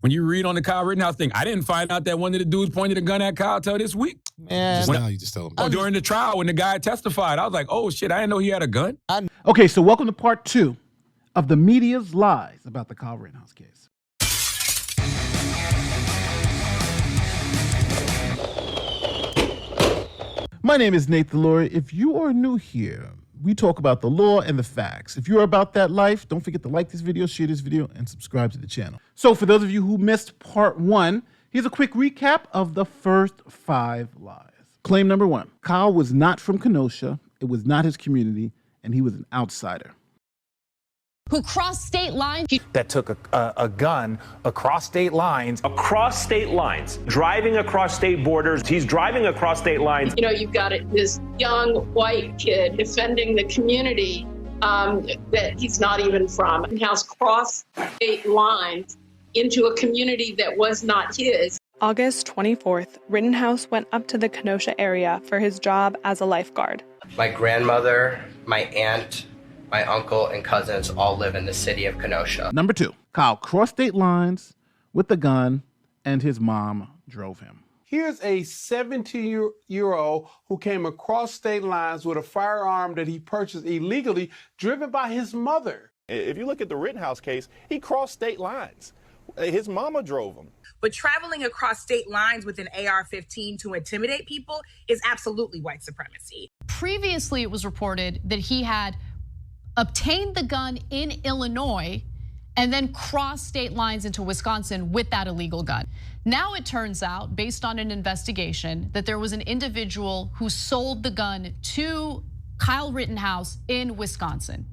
When you read on the Kyle Rittenhouse thing, I didn't find out that one of the dudes pointed a gun at Kyle till this week. Man. Now you just tell him. Oh, during the trial when the guy testified, I was like, oh shit, I didn't know he had a gun. Okay, so welcome to part 2 of the media's lies about the Kyle Rittenhouse case. My name is Nate the Lawyer. If you are new here, we talk about the law and the facts. If you're about that life, don't forget to like this video, share this video, and subscribe to the channel. So for those of you who missed part 1, here's a quick recap of the first 5 lies. Claim number 1, Kyle was not from Kenosha, it was not his community, and he was an outsider. Who crossed state lines. That took a gun across state lines. Across state lines, driving across state borders. He's driving across state lines. You know, you've got this young white kid defending the community that he's not even from. Rittenhouse crossed state lines into a community that was not his. August 24th, Rittenhouse went up to the Kenosha area for his job as a lifeguard. My grandmother, my aunt, my uncle, and cousins all live in the city of Kenosha. Number 2, Kyle crossed state lines with the gun and his mom drove him. Here's a 17-year-old who came across state lines with a firearm that he purchased illegally, driven by his mother. If you look at the Rittenhouse case, he crossed state lines. His mama drove him. But traveling across state lines with an AR-15 to intimidate people is absolutely white supremacy. Previously, it was reported that he had obtained the gun in Illinois and then crossed state lines into Wisconsin with that illegal gun. Now it turns out, based on an investigation, that there was an individual who sold the gun to Kyle Rittenhouse in Wisconsin.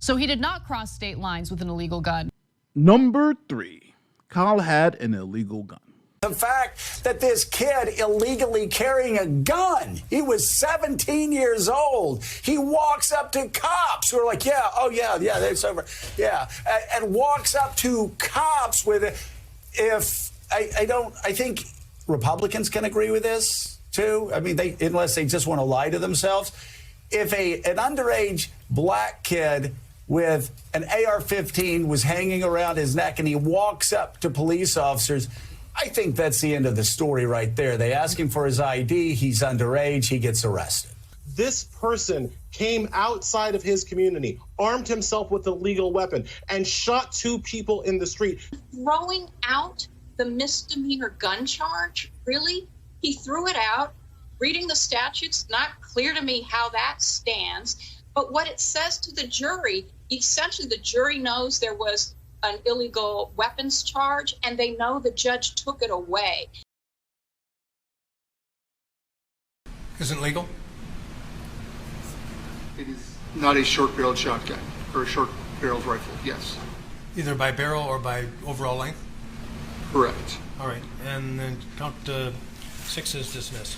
So he did not cross state lines with an illegal gun. Number 3, Kyle had an illegal gun. The fact that this kid illegally carrying a gun, he was 17 years old. He walks up to cops who are like, yeah, oh yeah, it's over. Yeah, and walks up to cops with it. I think Republicans can agree with this too. I mean, unless they just want to lie to themselves. If an underage black kid with an AR-15 was hanging around his neck and he walks up to police officers, I think that's the end of the story right there. They ask him for his ID, he's underage, he gets arrested. This person came outside of his community, armed himself with a legal weapon, and shot 2 people in the street. Throwing out the misdemeanor gun charge, really? He threw it out. Reading the statutes, not clear to me how that stands. But what it says to the jury, essentially the jury knows there was an illegal weapons charge, and they know the judge took it away. Isn't legal? It is not a short-barreled shotgun or a short-barreled rifle, yes. Either by barrel or by overall length? Correct. All right, and then count 6 is dismissed.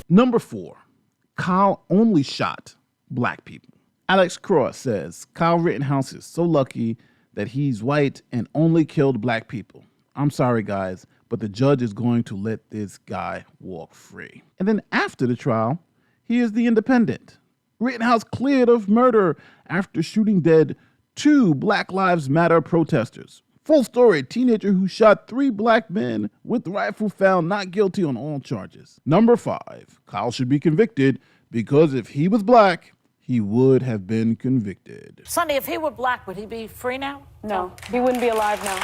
Number 4, Kyle only shot black people. Alex Cross says, Kyle Rittenhouse is so lucky that he's white and only killed black people. I'm sorry, guys, but the judge is going to let this guy walk free. And then after the trial, here's the Independent. Rittenhouse cleared of murder after shooting dead 2 Black Lives Matter protesters. Full story, teenager who shot 3 black men with rifle found not guilty on all charges. Number 5, Kyle should be convicted because if he was black, he would have been convicted. Sunday, if he were black, would he be free now? No, he wouldn't be alive now.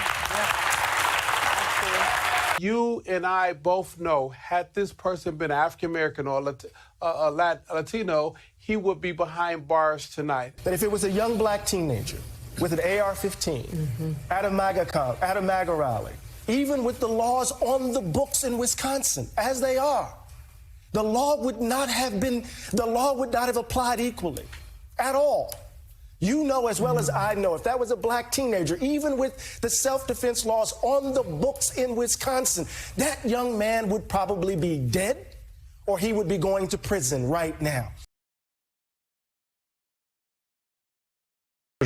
You and I both know, had this person been African-American or Latino, he would be behind bars tonight. But if it was a young black teenager with an AR-15 at a MAGA rally, even with the laws on the books in Wisconsin, as they are, the law would not have applied equally at all. You know as well as I know, if that was a black teenager, even with the self-defense laws on the books in Wisconsin, that young man would probably be dead or he would be going to prison right now.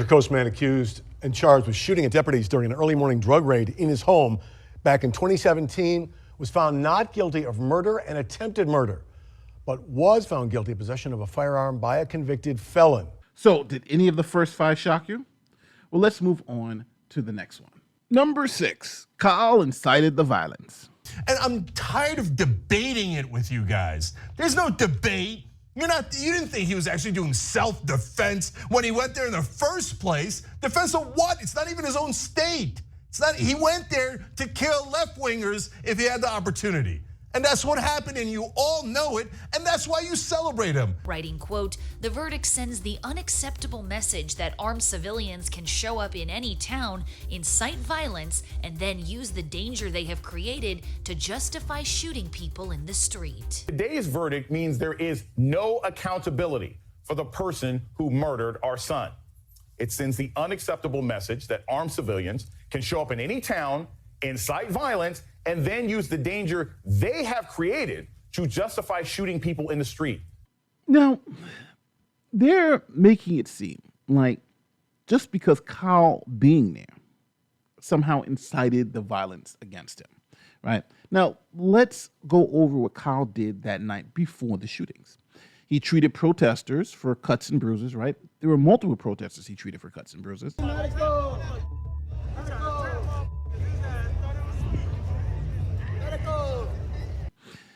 Coast man accused and charged with shooting at deputies during an early morning drug raid in his home back in 2017 was found not guilty of murder and attempted murder, but was found guilty of possession of a firearm by a convicted felon. So did any of the first 5 shock you? Well, let's move on to the next one. Number 6, Kyle incited the violence. And I'm tired of debating it with you guys. There's no debate. You didn't think he was actually doing self-defense when he went there in the first place. Defense of what? It's not even his own state. He went there to kill left-wingers if he had the opportunity. And that's what happened, and you all know it, and that's why you celebrate him. Writing, quote, "The verdict sends the unacceptable message that armed civilians can show up in any town, incite violence, and then use the danger they have created to justify shooting people in the street." Today's verdict means there is no accountability for the person who murdered our son. It sends the unacceptable message that armed civilians can show up in any town, incite violence, and then use the danger they have created to justify shooting people in the street. Now, they're making it seem like just because Kyle being there somehow incited the violence against him, right? Now, let's go over what Kyle did that night before the shootings. He treated protesters for cuts and bruises, right? There were multiple protesters he treated for cuts and bruises.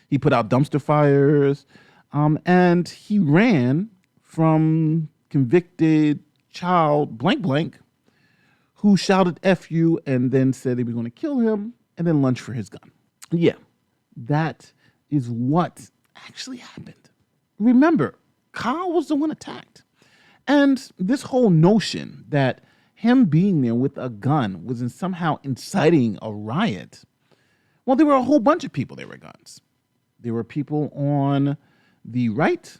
He put out dumpster fires, and he ran from convicted child blank blank who shouted F you and then said they were going to kill him and then lunged for his gun. Yeah, that is what actually happened. Remember, Kyle was the one attacked. And this whole notion that him being there with a gun was somehow inciting a riot, well, there were a whole bunch of people there with guns. There were people on the right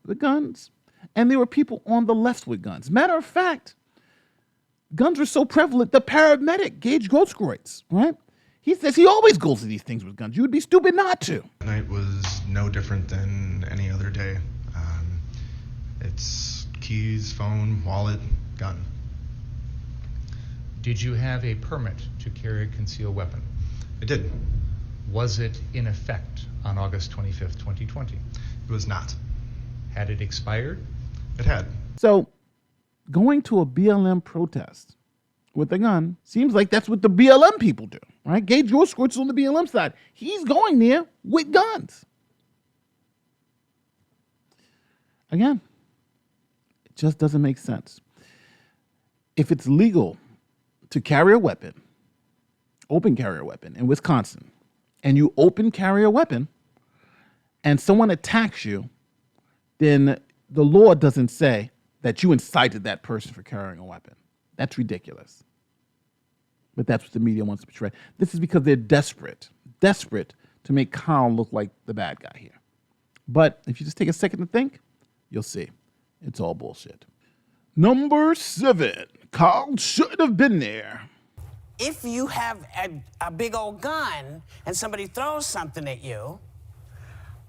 with guns, and there were people on the left with guns. Matter of fact, guns were so prevalent, the paramedic, Gage Grosskreutz, right? He says he always goes to these things with guns. You would be stupid not to. Night was no different than any other day. It's keys, phone, wallet, gun. Did you have a permit to carry a concealed weapon? I did. Was it in effect on August 25th, 2020? It was not. Had it expired? It had. So going to a BLM protest with a gun seems like that's what the BLM people do, right? Gage Grosskreutz on the BLM side. He's going there with guns. Again, it just doesn't make sense. If it's legal to carry a weapon, open carry a weapon in Wisconsin, and you open carry a weapon and someone attacks you, then the law doesn't say that you incited that person for carrying a weapon. That's ridiculous. But that's what the media wants to portray. This is because they're desperate to make Kyle look like the bad guy here. But if you just take a second to think, you'll see it's all bullshit. Number 7, Kyle shouldn't have been there. If you have a big old gun and somebody throws something at you,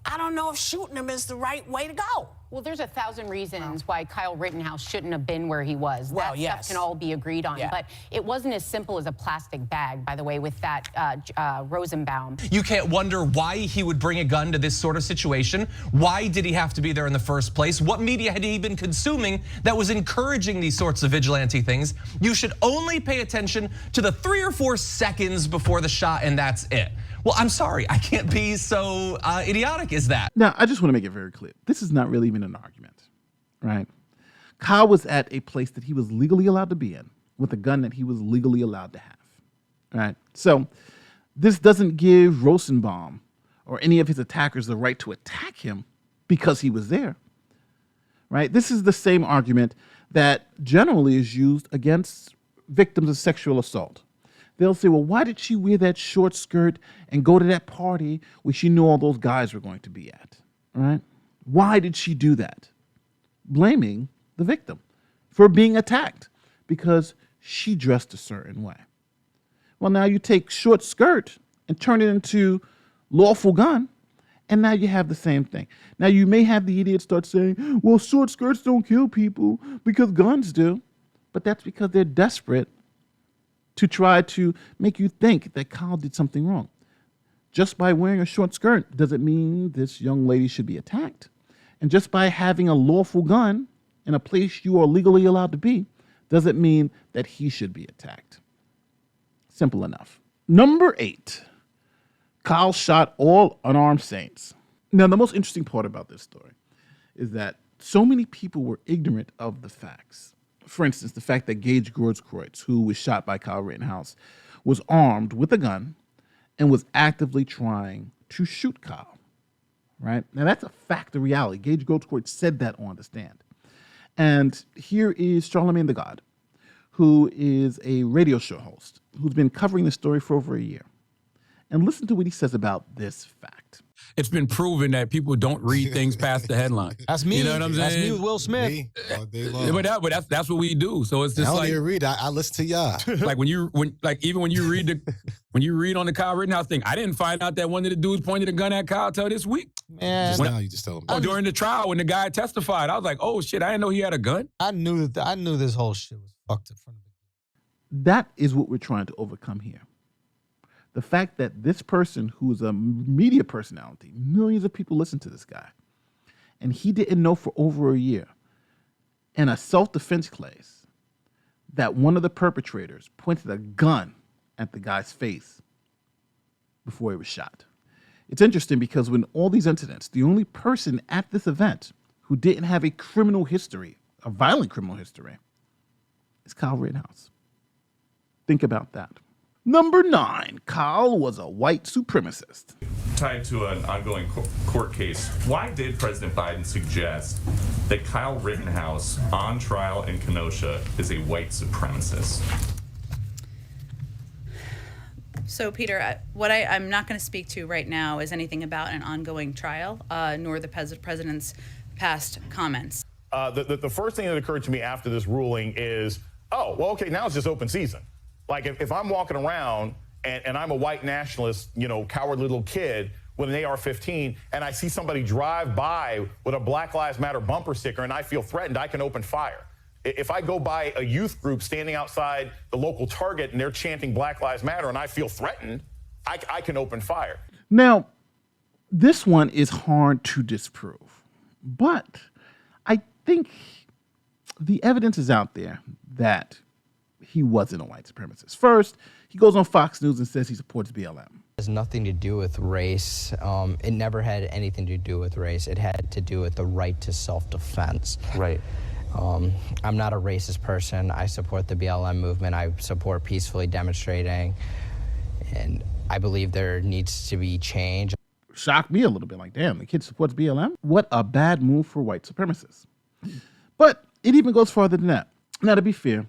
I don't know if shooting them is the right way to go. Well, there's 1,000 reasons why Kyle Rittenhouse shouldn't have been where he was. Well, that yes. stuff can all be agreed on. Yeah. But it wasn't as simple as a plastic bag, by the way, with that Rosenbaum. You can't wonder why he would bring a gun to this sort of situation. Why did he have to be there in the first place? What media had he been consuming that was encouraging these sorts of vigilante things? You should only pay attention to the 3 or 4 seconds before the shot, and that's it. Well, I'm sorry, I can't be so idiotic as that. Now, I just want to make it very clear. This is not really even an argument, right? Kyle was at a place that he was legally allowed to be in with a gun that he was legally allowed to have, right? So this doesn't give Rosenbaum or any of his attackers the right to attack him because he was there, right? This is the same argument that generally is used against victims of sexual assault. They'll say, well, why did she wear that short skirt and go to that party where she knew all those guys were going to be at, right? Why did she do that? Blaming the victim for being attacked because she dressed a certain way. Well, now you take short skirt and turn it into lawful gun, and now you have the same thing. Now you may have the idiot start saying, well, short skirts don't kill people because guns do, but that's because they're desperate to try to make you think that Kyle did something wrong. Just by wearing a short skirt doesn't mean this young lady should be attacked. And just by having a lawful gun in a place you are legally allowed to be doesn't mean that he should be attacked. Simple enough. Number 8, Kyle shot all unarmed saints. Now, the most interesting part about this story is that so many people were ignorant of the facts. For instance, the fact that Gage Grosskreutz, who was shot by Kyle Rittenhouse, was armed with a gun and was actively trying to shoot Kyle. Right? Now, that's a fact of reality. Gage Grosskreutz said that on the stand. And here is Charlamagne the God, who is a radio show host, who's been covering this story for over a year. And listen to what he says about this fact. It's been proven that people don't read things past the headline. That's me. You know what I'm saying? That's me with Will Smith. Me, all day long. But that's what we do. So it's just I don't like even read. I listen to y'all. like when you read on the Kyle Rittenhouse thing, I didn't find out that one of the dudes pointed a gun at Kyle till this week. Man, now you just tell him. Oh, during the trial when the guy testified, I was like, oh shit, I didn't know he had a gun. I knew this whole shit was fucked up from the beginning. That is what we're trying to overcome here. The fact that this person, who's a media personality, millions of people listen to this guy, and he didn't know for over a year in a self-defense case that one of the perpetrators pointed a gun at the guy's face before he was shot. It's interesting because when all these incidents, the only person at this event who didn't have a criminal history, a violent criminal history, is Kyle Rittenhouse. Think about that. Number 9, Kyle was a white supremacist. Tied to an ongoing court case, why did President Biden suggest that Kyle Rittenhouse on trial in Kenosha is a white supremacist? So, Peter, what I'm not going to speak to right now is anything about an ongoing trial, nor the president's past comments. The first thing that occurred to me after this ruling is, oh, well, okay, now it's just open season. Like if I'm walking around and I'm a white nationalist, cowardly little kid with an AR-15, and I see somebody drive by with a Black Lives Matter bumper sticker and I feel threatened, I can open fire. If I go by a youth group standing outside the local Target and they're chanting Black Lives Matter and I feel threatened, I can open fire. Now, this one is hard to disprove, but I think the evidence is out there that he wasn't a white supremacist. First, he goes on Fox News and says he supports BLM. It has nothing to do with race. It never had anything to do with race. It had to do with the right to self-defense. Right. I'm not a racist person. I support the BLM movement. I support peacefully demonstrating. And I believe there needs to be change. Shocked me a little bit. Like, damn, the kid supports BLM? What a bad move for white supremacists. But it even goes farther than that. Now, to be fair,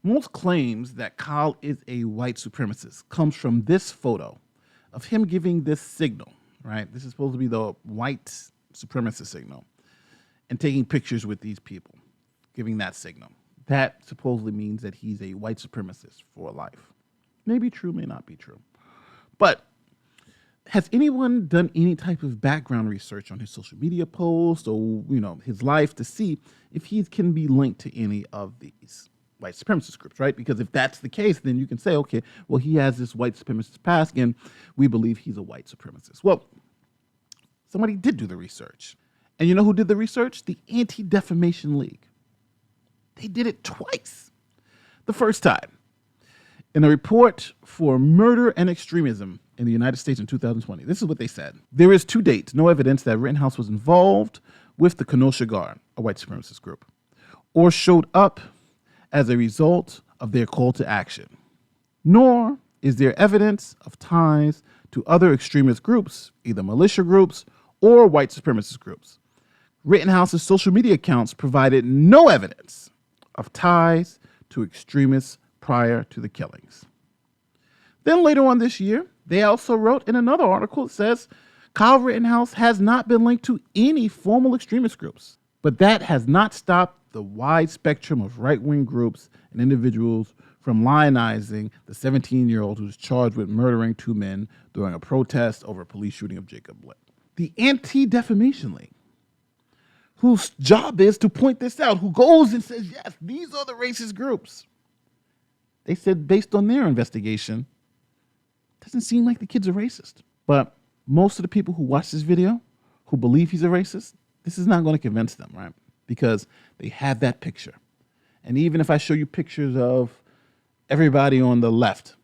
most claims that Kyle is a white supremacist comes from this photo of him giving this signal, right? This is supposed to be the white supremacist signal, and taking pictures with these people, giving that signal. That supposedly means that he's a white supremacist for life. May be true, may not be true. But has anyone done any type of background research on his social media posts or, his life to see if he can be linked to any of these white supremacist groups, right? Because if that's the case, then you can say, okay, well, he has this white supremacist past and we believe he's a white supremacist. Well, somebody did do the research. And you know who did the research? The Anti-Defamation League. They did it twice. The first time, in a report for murder and extremism in the United States in 2020, this is what they said. There is to date no evidence that Rittenhouse was involved with the Kenosha Guard, a white supremacist group, or showed up as a result of their call to action. Nor is there evidence of ties to other extremist groups, either militia groups or white supremacist groups. Rittenhouse's social media accounts provided no evidence of ties to extremists prior to the killings. Then later on this year, they also wrote in another article that says Kyle Rittenhouse has not been linked to any formal extremist groups, but that has not stopped the wide spectrum of right-wing groups and individuals from lionizing the 17-year-old who's charged with murdering 2 men during a protest over a police shooting of Jacob Blake. The Anti-Defamation League, whose job is to point this out, who goes and says, yes, these are the racist groups. They said based on their investigation, it doesn't seem like the kid's a racist. But most of the people who watch this video, who believe he's a racist, this is not going to convince them, right? Because they have that picture. And even if I show you pictures of everybody on the left,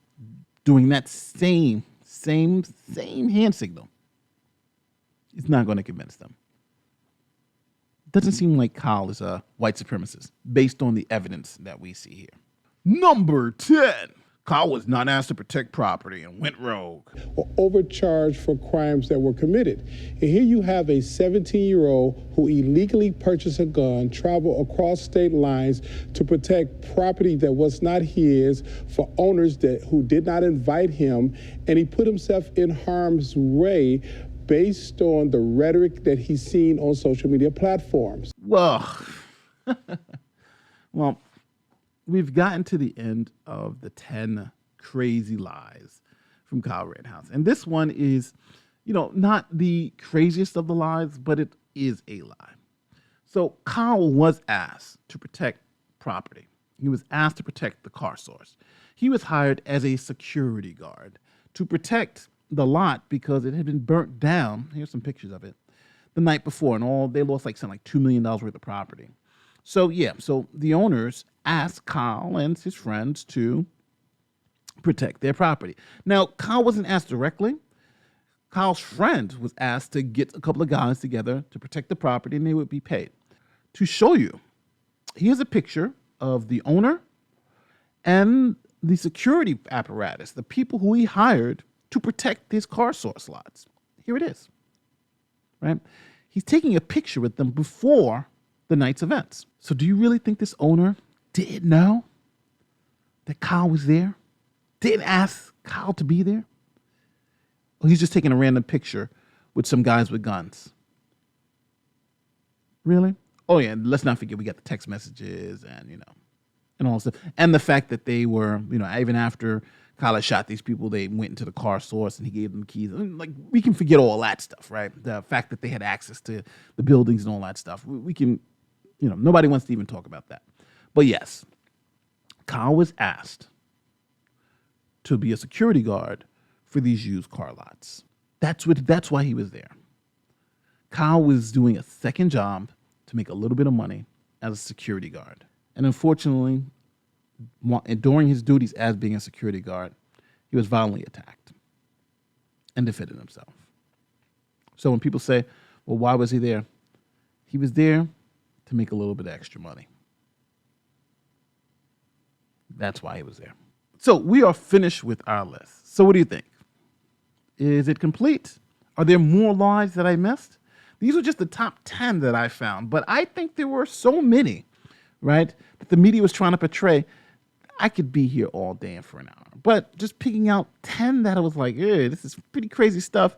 doing that same hand signal is not going to convince them. Doesn't seem like Kyle is a white supremacist based on the evidence that we see here. Number 10. Kyle was not asked to protect property and went rogue. Or overcharged for crimes that were committed. And here you have a 17-year-old who illegally purchased a gun, traveled across state lines to protect property that was not his for owners who did not invite him, and he put himself in harm's way based on the rhetoric that he's seen on social media platforms. Well, we've gotten to the end of the 10 crazy lies from Kyle Rittenhouse. And this one is, not the craziest of the lies, but it is a lie. So Kyle was asked to protect property. He was asked to protect the car source. He was hired as a security guard to protect the lot because it had been burnt down. Here's some pictures of it. The night before, and they lost something like $2 million worth of property. So the owners asked Kyle and his friends to protect their property. Now, Kyle wasn't asked directly. Kyle's friend was asked to get a couple of guys together to protect the property, and they would be paid. To show you, here's a picture of the owner and the security apparatus, the people who he hired to protect his car source lots. Here it is, right? He's taking a picture with them before the night's events. So do you really think this owner didn't know that Kyle was there? Didn't ask Kyle to be there? Or he's just taking a random picture with some guys with guns? Really? Oh yeah, let's not forget we got the text messages and all stuff. And the fact that they were, even after Kyle had shot these people, they went into the car source and he gave them keys. We can forget all that stuff, right? The fact that they had access to the buildings and all that stuff. We can, nobody wants to even talk about that. But yes, Kyle was asked to be a security guard for these used car lots. That's why he was there. Kyle was doing a second job to make a little bit of money as a security guard. And unfortunately, during his duties as being a security guard, he was violently attacked and defended himself. So when people say, well, why was he there? He was there to make a little bit of extra money. That's why he was there. So we are finished with our list. So what do you think? Is it complete? Are there more lies that I missed? These are just the top 10 that I found, but I think there were so many, right, that the media was trying to portray. I could be here all day and for an hour, but just picking out 10 that I was like, this is pretty crazy stuff,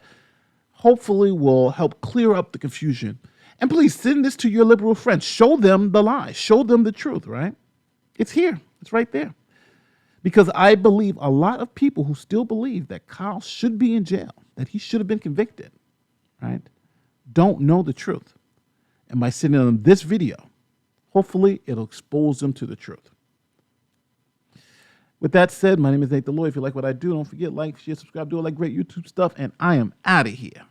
hopefully will help clear up the confusion. And please send this to your liberal friends. Show them the lies. Show them the truth, right? It's here. It's right there. Because I believe a lot of people who still believe that Kyle should be in jail, that he should have been convicted, right, don't know the truth. And by sending them this video, hopefully it'll expose them to the truth. With that said, my name is Nate the Lawyer. If you like what I do, don't forget, like, share, subscribe, do all that great YouTube stuff, and I am out of here.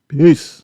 Peace.